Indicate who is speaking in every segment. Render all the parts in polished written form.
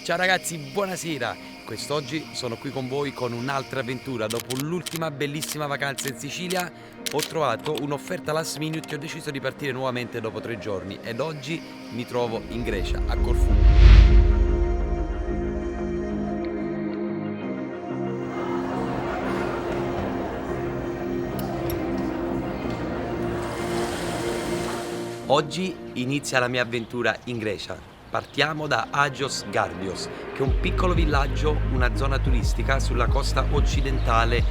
Speaker 1: Ciao ragazzi, buonasera! Quest'oggi sono qui con voi con un'altra avventura. Dopo l'ultima bellissima vacanza in Sicilia ho trovato un'offerta last minute e ho deciso di partire nuovamente dopo 3 giorni ed oggi mi trovo in Grecia, a Corfù. Oggi inizia la mia avventura in Grecia. Partiamo da Agios Gardios, che è un piccolo villaggio, una zona turistica sulla costa occidentale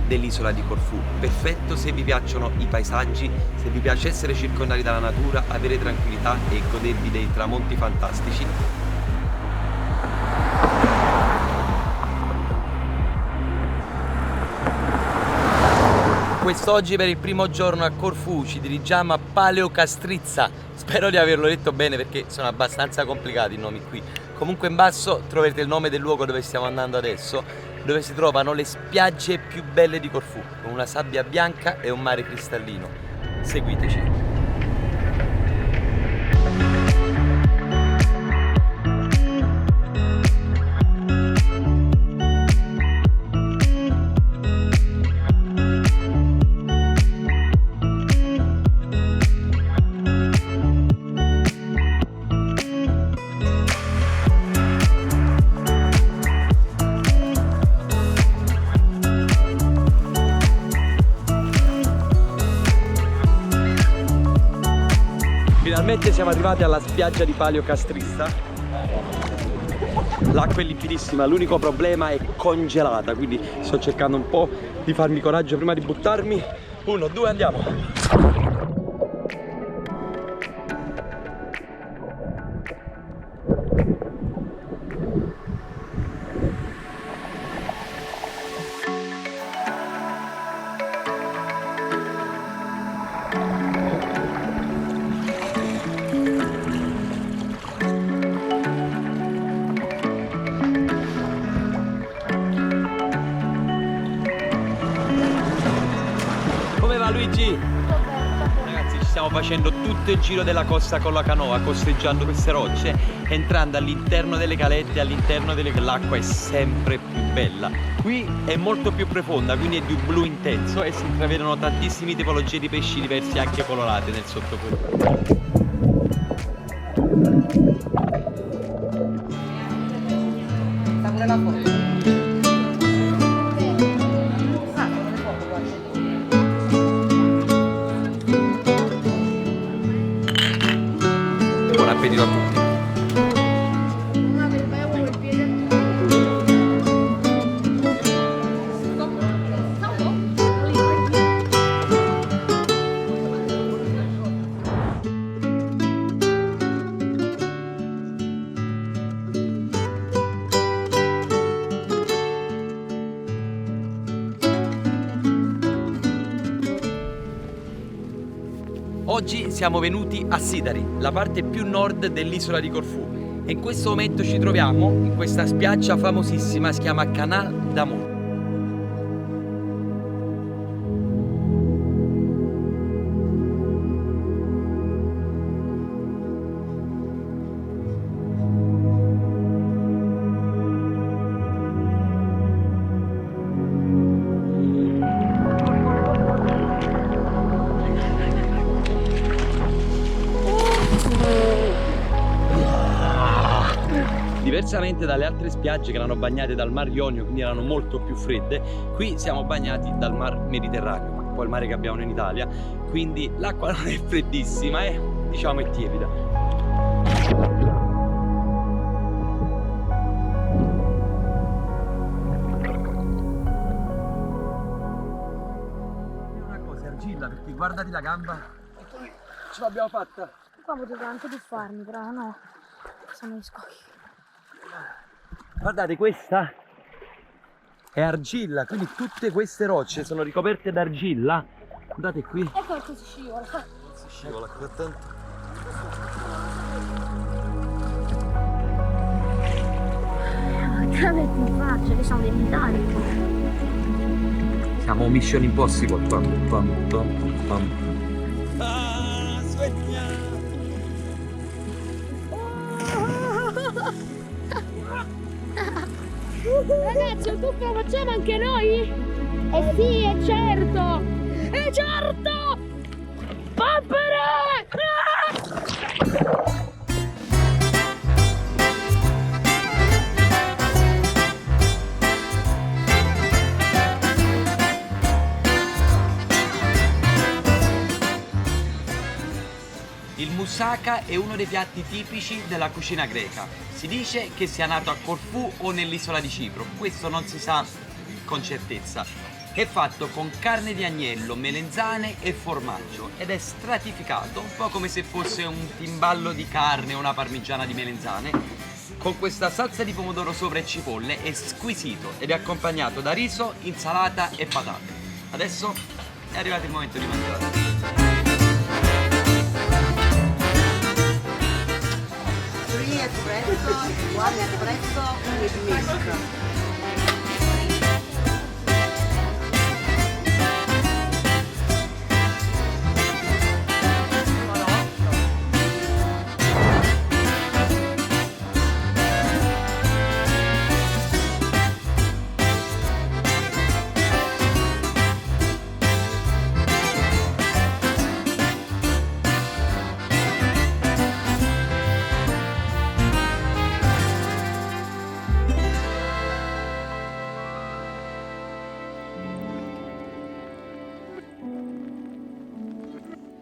Speaker 1: dell'isola di Corfù. Perfetto se vi piacciono i paesaggi, se vi piace essere circondati dalla natura, avere tranquillità e godervi dei tramonti fantastici. Quest'oggi per il primo giorno a Corfù ci dirigiamo a Paleokastritsa. Spero di averlo detto bene perché sono abbastanza complicati i nomi qui. Comunque in basso troverete il nome del luogo dove stiamo andando adesso, dove si trovano le spiagge più belle di Corfù, con una sabbia bianca e un mare cristallino. Seguiteci. Finalmente siamo arrivati alla spiaggia di Paleokastritsa. L'acqua è limpidissima, l'unico problema è congelata, quindi sto cercando un po' di farmi coraggio prima di buttarmi. 1, 2, andiamo! Luigi, ragazzi, ci stiamo facendo tutto il giro della costa con la canoa, costeggiando queste rocce, entrando all'interno delle calette, all'interno delle... l'acqua è sempre più bella. Qui è molto più profonda, quindi è di un blu intenso e si intravedono tantissime tipologie di pesci diversi, anche colorate nel sottofondo.
Speaker 2: Sta pure la foto.
Speaker 1: Buon appetito a tutti! Oggi siamo venuti a Sidari, la parte più nord dell'isola di Corfù, e in questo momento ci troviamo in questa spiaggia famosissima, si chiama Canal d'Amor. Diversamente dalle altre spiagge che erano bagnate dal Mar Ionio, quindi erano molto più fredde, qui siamo bagnati dal Mar Mediterraneo, un po' il mare che abbiamo in Italia, quindi l'acqua non è freddissima, diciamo è tiepida. Una cosa, argilla, perché guardati la gamba, ce l'abbiamo fatta!
Speaker 3: Qua potevo anche tuffarmi, però no, sono in scogli.
Speaker 1: Guardate, questa è argilla, quindi tutte queste rocce sono ricoperte d'argilla. Guardate qui.
Speaker 3: Ecco che si scivola.
Speaker 1: Si scivola qui attento.
Speaker 3: Che avete in faccia, che sono dei metalli.
Speaker 1: Siamo Mission Impossible. Pam, pam, pam, pam.
Speaker 3: Ragazzi, il tuffo lo facciamo anche noi? Eh sì, è certo! È certo! Papere!
Speaker 1: Il moussaka è uno dei piatti tipici della cucina greca. Si dice che sia nato a Corfù o nell'isola di Cipro, questo non si sa con certezza. È fatto con carne di agnello, melenzane e formaggio ed è stratificato, un po' come se fosse un timballo di carne o una parmigiana di melenzane, con questa salsa di pomodoro sopra e cipolle. È squisito ed è accompagnato da riso, insalata e patate. Adesso è arrivato il momento di mangiare.
Speaker 2: 3 espresso, 1 espresso with milk.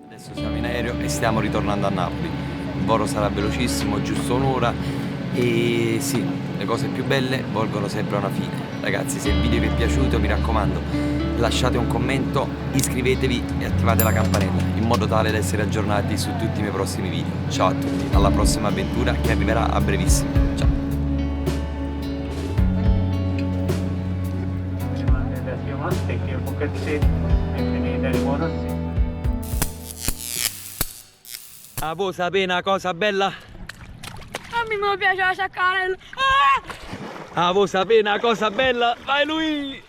Speaker 1: Adesso siamo in aereo e stiamo ritornando a Napoli. Il volo sarà velocissimo, giusto un'ora. E sì, le cose più belle volgono sempre a una fine. Ragazzi, se il video vi è piaciuto, mi raccomando, lasciate un commento, iscrivetevi e attivate la campanella in modo tale da essere aggiornati su tutti i miei prossimi video. Ciao a tutti, alla prossima avventura che arriverà a brevissimo. Ciao.
Speaker 4: Perché un pezzetto e finite di muoversi.
Speaker 1: A voi sapete una cosa bella?
Speaker 3: A me mi piace la sciaccarella.
Speaker 1: A voi sapete una cosa bella? Vai lui!